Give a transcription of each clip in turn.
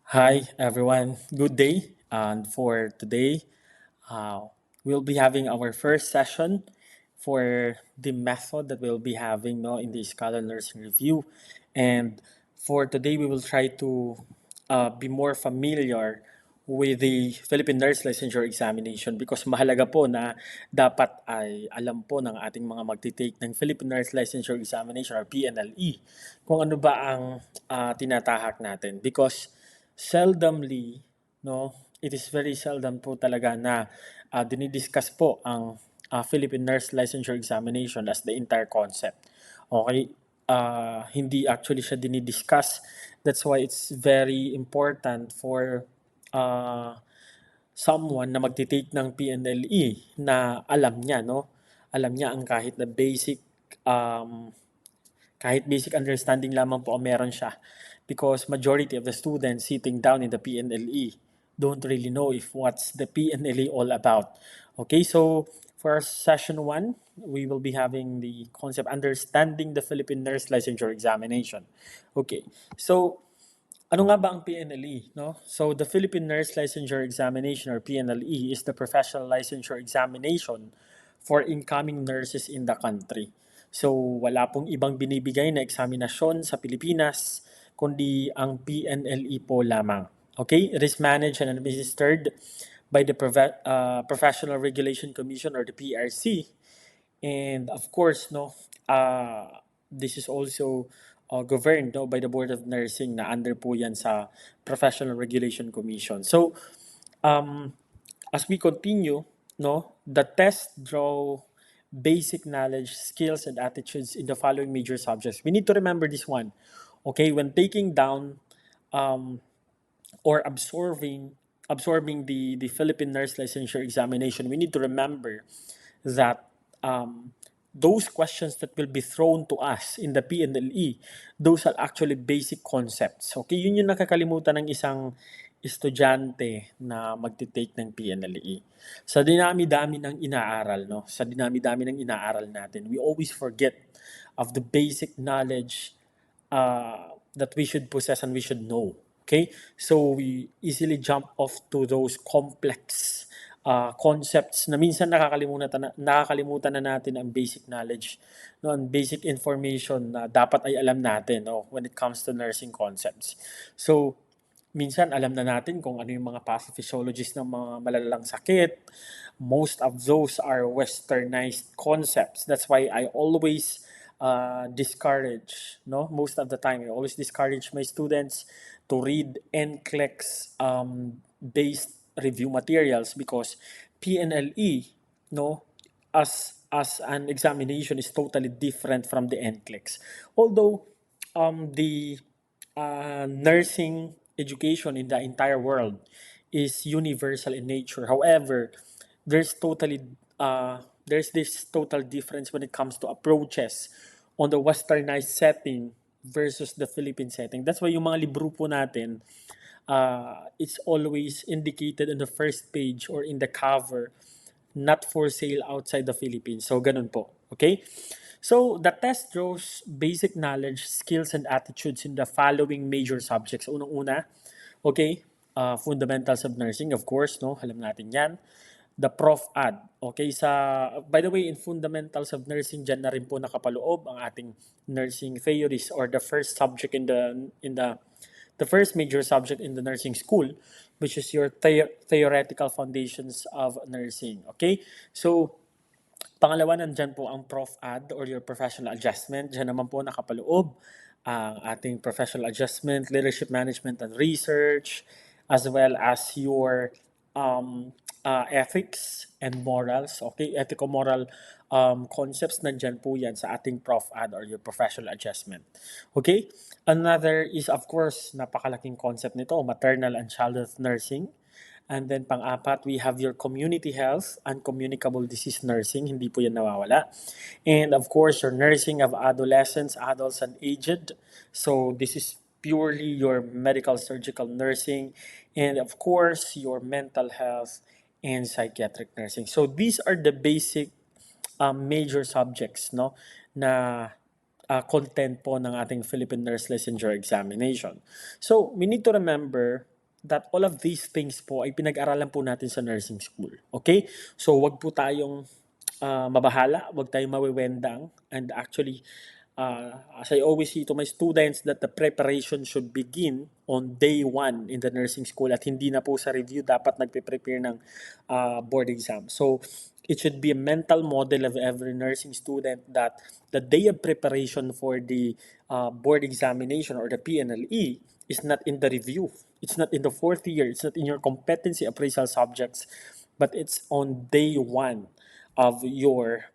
Hi, everyone. Good day. And for today, we'll be having our first session for the method that we'll be having no, in the Scholar Nursing Review. And for today, we will try to be more familiar with the Philippine Nurse Licensure Examination because mahalaga po na dapat ay alam po ng ating mga magtitake ng Philippine Nurse Licensure Examination or PNLE kung ano ba ang tinatahak natin because seldomly, no, it is very seldom po talaga na dinidiscuss po ang Philippine Nurse Licensure Examination as the entire concept. Okay? Hindi actually siya dinidiscuss. That's why it's very important for uh, someone na magtitake ng PNLE na alam niya, no? Alam niya ang um, kahit basic understanding lamang po ang meron siya. Because majority of the students sitting down in the PNLE don't really know if what's the PNLE all about. Okay, so for session 1, we will be having the concept understanding the Philippine Nurse Licensure Examination. Okay, so ano nga ba ang PNLE? No? So the Philippine Nurse Licensure Examination or PNLE is the professional licensure examination for incoming nurses in the country. So wala pong ibang binibigay na eksaminasyon sa Pilipinas kundi ang PNLE po lamang. Okay? It is managed and administered by the Professional Regulation Commission or the PRC. And of course, no, this is also governed no, by the Board of Nursing na under po yan sa Professional Regulation Commission. So, um, as we continue, no, the test draw basic knowledge, skills, and attitudes in the following major subjects. We need to remember this one. Okay, when taking down um, or absorbing the Philippine Nurse Licensure Examination, we need to remember that those questions that will be thrown to us in the PNLE, those are actually basic concepts. Okay, yun yung nakakalimutan ng isang estudyante na magte-take ng PNLE. Sa dinami-dami ng inaaral, no? Sa dinami-dami ng inaaral natin, we always forget of the basic knowledge that we should possess and we should know. Okay? So we easily jump off to those complex concepts na minsan nakakalimutan na natin ang basic knowledge, no, ang basic information na dapat ay alam natin no, when it comes to nursing concepts. So, minsan alam na natin kung ano yung mga pathophysiologies ng mga malalalang sakit. Most of those are westernized concepts. That's why I always discourage, no? Most of the time, I always discourage my students to read NCLEX based review materials because PNLE, no, as an examination is totally different from the NCLEX. Although the nursing education in the entire world is universal in nature. However, there's totally there's this total difference when it comes to approaches on the westernized setting versus the Philippine setting. That's why yung mga libro po natin, it's always indicated on the first page or in the cover, not for sale outside the Philippines. So, ganun po. Okay? So, the test draws basic knowledge, skills, and attitudes in the following major subjects. Unang-una, okay, fundamentals of nursing, of course, no? Alam natin yan. The Prof Ad. Okay, by the way, in fundamentals of nursing, dyan na rin po nakapaloob ang ating nursing theories or the first subject the first major subject in the nursing school, which is your theoretical foundations of nursing. Okay? So, pangalawa, nandyan po ang Prof Ad or your professional adjustment. Diyan naman po nakapaloob ang ating professional adjustment, leadership management and research, as well as your ethics and morals. Okay, ethico-moral concepts, nandyan po yan sa ating Prof Ad or your professional adjustment. Okay, another is of course, napakalaking concept nito, maternal and child health nursing. And then pang-apat, we have your community health and communicable disease nursing. Hindi po yan nawawala. And of course, your nursing of adolescents, adults, and aged. So this is purely your medical, surgical nursing, and of course, your mental health and psychiatric nursing. So these are the basic major subjects, no, na content po ng ating Philippine Nurse Licensure Examination. So, we need to remember that all of these things po ay pinag-aralan po natin sa nursing school. Okay? So, wag po tayong mabahala, wag tayong mawiwendang, and actually, as I always say to my students, that the preparation should begin on day one in the nursing school at hindi na po sa review dapat nagpe-prepare ng board exam. So, it should be a mental model of every nursing student that the day of preparation for the board examination or the PNLE is not in the review. It's not in the fourth year. It's not in your competency appraisal subjects, but it's on day one of your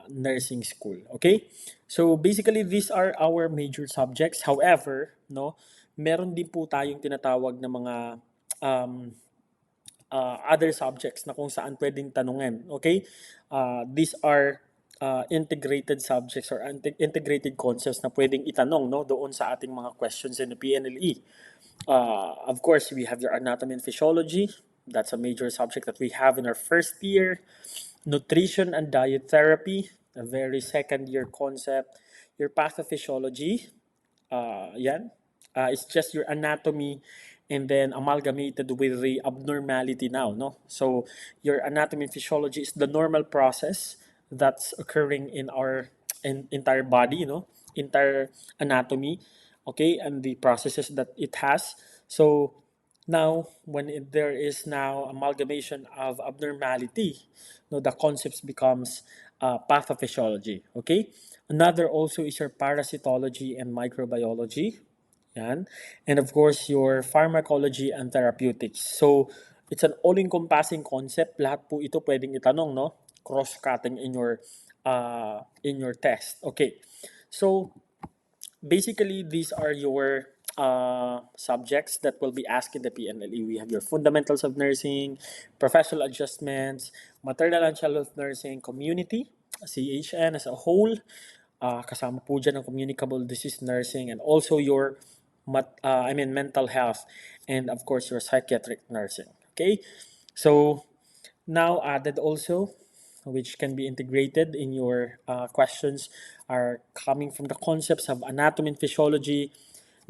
nursing school. Okay? So basically, these are our major subjects. However, no, meron din po tayong tinatawag na mga um, other subjects na kung saan pwedeng tanungin. Okay? These are integrated subjects or integrated concepts na pwedeng itanong no doon sa ating mga questions in the PNLE. Of course, we have your anatomy and physiology. That's a major subject that we have in our first year. Nutrition and diet therapy, a very second year concept. Your pathophysiology, yan. It's just your anatomy and then amalgamated with the abnormality now, no? So your anatomy and physiology is the normal process that's occurring in our entire body, no? Entire anatomy, okay, and the processes that it has. So now, when there is now amalgamation of abnormality, no, the concepts becomes pathophysiology. Okay. Another also is your parasitology and microbiology. Yan. And of course, your pharmacology and therapeutics. So, it's an all-encompassing concept. Lahat po ito pwedeng itanong, no? Cross-cutting in your test. Okay. So, basically, these are your subjects that will be asked in the PNLE. We have your fundamentals of nursing, professional adjustments, maternal and child health nursing, community, CHN as a whole, kasama po dyan ang communicable disease nursing, and also your mental health, and of course your psychiatric nursing. Okay, so now added also, which can be integrated in your questions, are coming from the concepts of anatomy and physiology,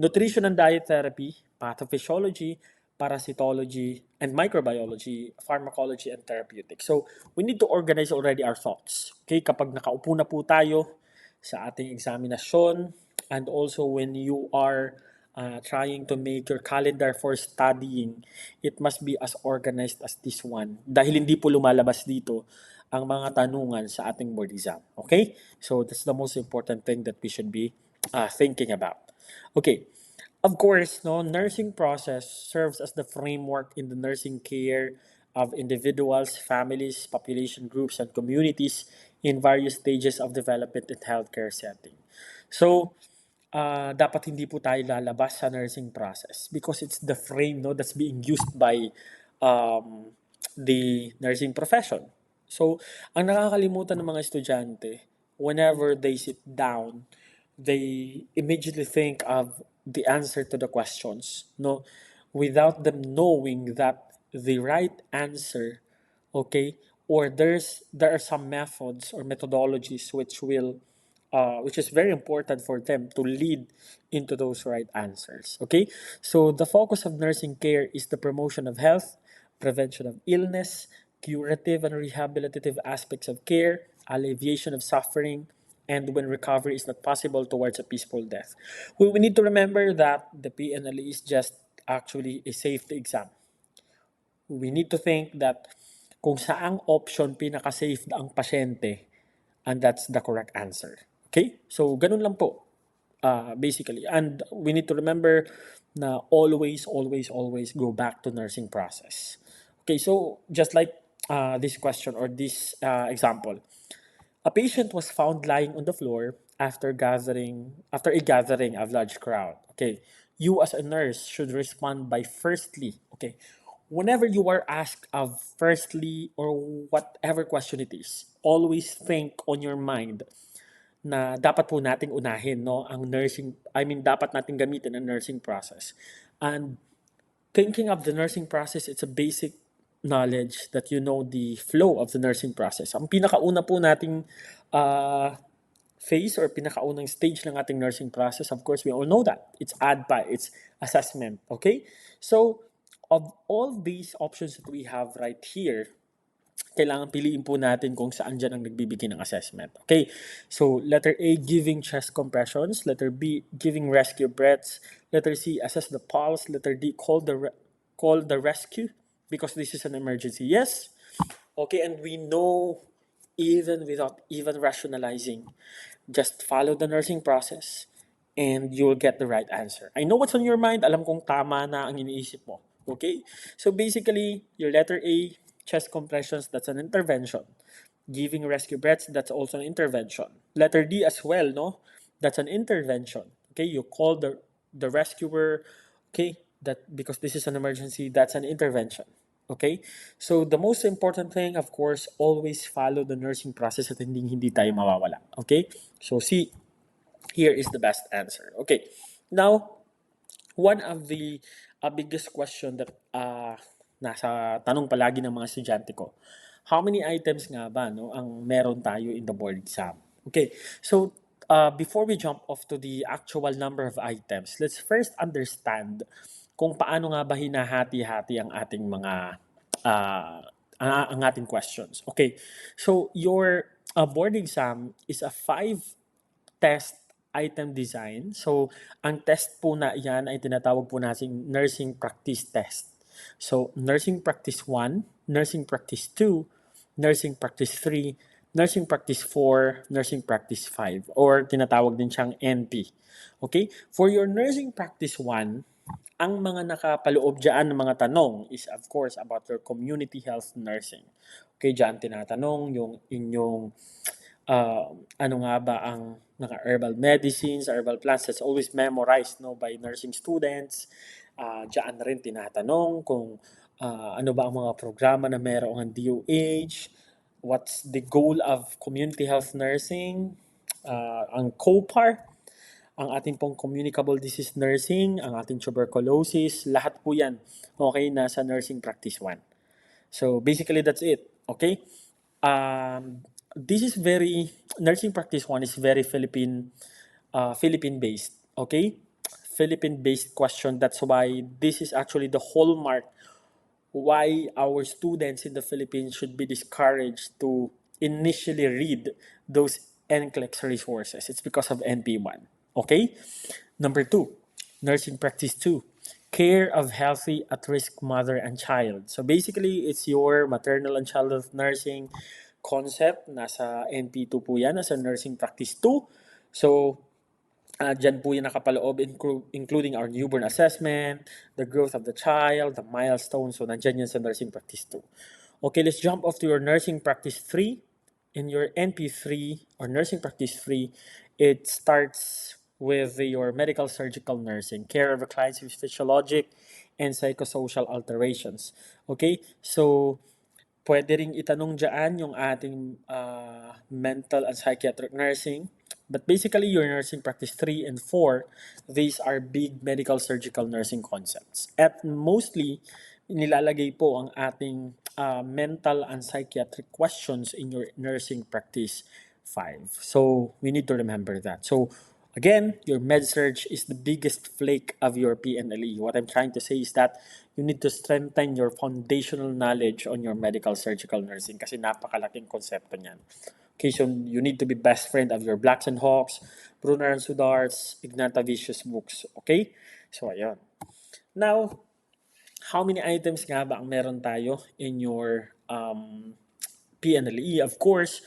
nutrition and diet therapy, pathophysiology, parasitology, and microbiology, pharmacology, and therapeutics. So, we need to organize already our thoughts. Okay, kapag nakaupo na po tayo sa ating examinasyon, and also when you are trying to make your calendar for studying, it must be as organized as this one. Dahil hindi po lumalabas dito ang mga tanungan sa ating board exam. Okay? So, that's the most important thing that we should be thinking about. Okay. Of course, no, nursing process serves as the framework in the nursing care of individuals, families, population groups, and communities in various stages of development in healthcare setting. So, dapat hindi po tayo lalabas sa nursing process because it's the frame, no, that's being used by the nursing profession. So, ang nakakalimutan ng mga estudyante, whenever they sit down, they immediately think of the answer to the questions, no, without them knowing that the right answer, okay, or there are some methods or methodologies which is very important for them to lead into those right answers. Okay, so the focus of nursing care is the promotion of health, prevention of illness, curative and rehabilitative aspects of care, alleviation of suffering, and when recovery is not possible towards a peaceful death. We need to remember that the PNLE is just actually a safety exam. We need to think that kung saang option pinaka-safe ang pasyente, and that's the correct answer. Okay? So, ganun lang po. Basically. And we need to remember na always, always, always go back to nursing process. Okay, so just like this question or this example, a patient was found lying on the floor after a gathering of large crowd. Okay, you as a nurse should respond by firstly. Okay, whenever you are asked of firstly or whatever question it is, always think on your mind na dapat po nating unahin, no, ang nursing, I mean, dapat nating gamitin ang nursing process. And thinking of the nursing process, it's a basic knowledge that you know the flow of the nursing process. Ang pinakauna po nating uh, phase or pinakaunang stage ng ating nursing process, of course, we all know that. It's ADPA, it's assessment, okay? So, of all these options that we have right here, kailangan piliin po natin kung saan dyan ang nagbibigay ng assessment. Okay, so letter A, giving chest compressions. Letter B, giving rescue breaths. Letter C, assess the pulse. Letter D, call the rescue because this is an emergency. Yes. Okay, and we know even without even rationalizing, just follow the nursing process and you'll get the right answer. I know what's on your mind. Alam kong tama na ang iniisip mo. Okay? So basically, your letter A, chest compressions, that's an intervention. Giving rescue breaths, that's also an intervention. Letter D as well, no? That's an intervention. Okay? You call the rescuer, okay? That because this is an emergency, that's an intervention. Okay? So the most important thing, of course, always follow the nursing process at hindi tayo mawawala. Okay? So see, here is the best answer. Okay. Now, one of the biggest question that nasa tanong palagi ng mga estudyante ko, how many items nga ba no, ang meron tayo in the board exam? Okay, so before we jump off to the actual number of items, let's first understand kung paano nga ba hinahati-hati ang ating mga ang ating questions. Okay, so your board exam is a 5 test item design. So, ang test po na yan ay tinatawag po nating nursing practice test. So, nursing practice 1, nursing practice 2, nursing practice 3, nursing practice 4, nursing practice 5, or tinatawag din siyang NP. Okay? For your nursing practice 1, ang mga nakapaloob dyan ng mga tanong is of course about your community health nursing. Okay, dyan tinatanong yung inyong ano nga ba ang mga herbal medicines, herbal plants that's always memorized no by nursing students. Diyan rin tinatanong kung ano ba ang mga programa na meron ang DOH, what's the goal of community health nursing, ang COPAR, ang ating pong communicable disease nursing, ang ating tuberculosis, lahat po yan okay nasa nursing practice 1. So basically that's it. Okay? This is very nursing practice 1 is very Philippine based. Okay? Philippine based question. That's why this is actually the hallmark why our students in the Philippines should be discouraged to initially read those NCLEX resources. It's because of NP1. Okay? Number 2, nursing practice 2, care of healthy at-risk mother and child. So basically, it's your maternal and child health nursing concept. Nasa NP2 po yan, nasa nursing practice 2. So, dyan po yung nakapaloob, including our newborn assessment, the growth of the child, the milestones. So, nandyan yan sa nursing practice 2. Okay, let's jump off to your nursing practice 3. In your NP3 or nursing practice 3, it starts with your medical surgical nursing, care of a clients with physiologic and psychosocial alterations. Okay, so pwede ring itanong dyan yung ating mental and psychiatric nursing. But basically, your nursing practice 3 and 4, these are big medical surgical nursing concepts. At mostly, nilalagay po ang ating mental and psychiatric questions in your nursing practice 5. So, we need to remember that. So, again, your med-surg is the biggest flake of your PNLE. What I'm trying to say is that you need to strengthen your foundational knowledge on your medical surgical nursing kasi napakalaking konsepto niyan. Okay, so you need to be best friend of your Blacks and Hawks, Brunner and Sudar's, Ignatavicius books. Okay? So, ayun. Now, how many items nga ba ang meron tayo in your PNLE? Of course,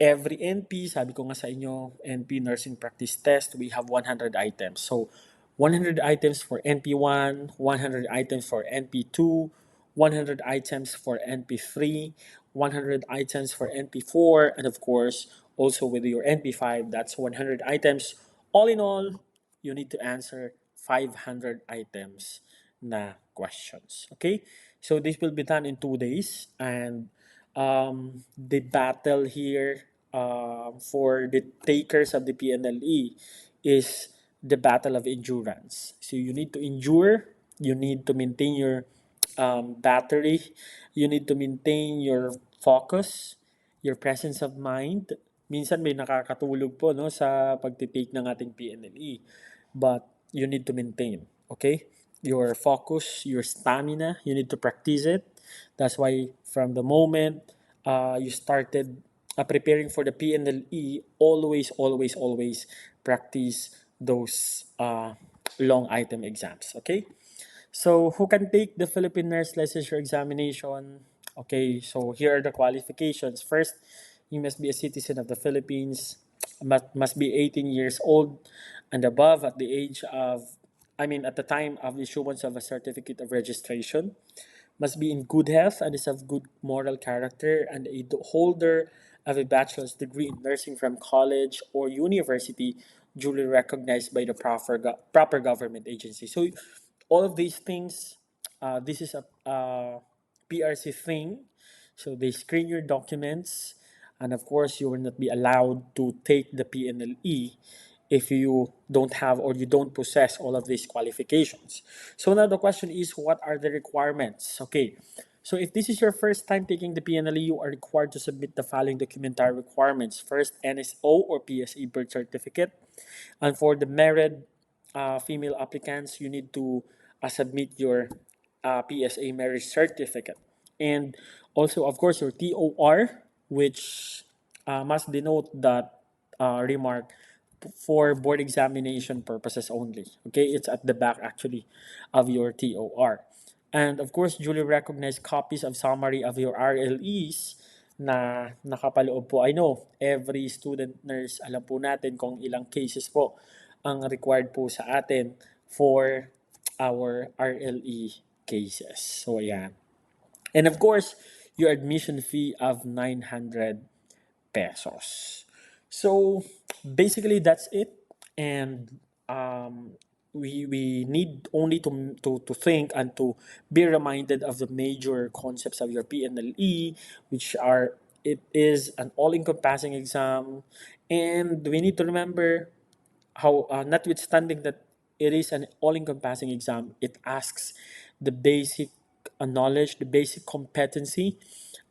every NP, sabi ko nga sa inyo, NP Nursing Practice Test, we have 100 items. So, 100 items for NP1, 100 items for NP2, 100 items for NP3, 100 items for NP4, and of course, also with your NP5, that's 100 items. All in all, you need to answer 500 items na questions. Okay? So this will be done in 2 days, and the battle here for the takers of the PNLE is the battle of endurance. So you need to endure, you need to maintain your battery, you need to maintain your focus, your presence of mind. Minsan may nakakatulog po no sa pagtitake ng ating PNLE. But you need to maintain, okay? Your focus, your stamina, you need to practice it. That's why from the moment you started preparing for the PNLE, always, always, always practice those long item exams, okay? So, who can take the Philippine Nurse Licensure examination? Okay, so here are the qualifications. First, you must be a citizen of the Philippines, must be 18 years old and above at the age of, at the time of issuance of a certificate of registration, must be in good health and is of good moral character, and a holder of a bachelor's degree in nursing from college or university duly recognized by the proper government agency. So all of these things, this is a PRC thing. So they screen your documents, and of course, you will not be allowed to take the PNLE if you don't have or you don't possess all of these qualifications. So now the question is, what are the requirements? Okay, so if this is your first time taking the PNLE, you are required to submit the following documentary requirements. First, NSO or PSA birth certificate. And for the married female applicants, you need to submit your PSA marriage certificate. And also, of course, your TOR, which must denote that remark for board examination purposes only. Okay, it's at the back actually of your TOR. And of course, duly recognized copies of summary of your RLEs na nakapaloob po. I know, every student nurse, alam po natin kung ilang cases po ang required po sa atin for our RLE cases. So, ayan. And of course, your admission fee of 900 pesos. So basically that's it. And we need only to think and to be reminded of the major concepts of your PNLE, which are it is an all-encompassing exam, and we need to remember how, notwithstanding that it is an all-encompassing exam, it asks the basic knowledge, the basic competency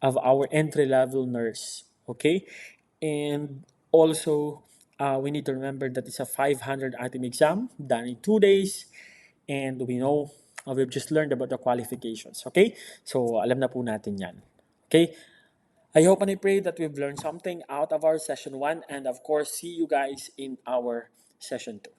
of our entry-level nurse. Okay, and also we need to remember that it's a 500 item exam done in 2 days, and we know we've just learned about the qualifications. Okay, so alam na po natin yan. Okay, I hope and I pray that we've learned something out of our session 1, and of course see you guys in our session 2.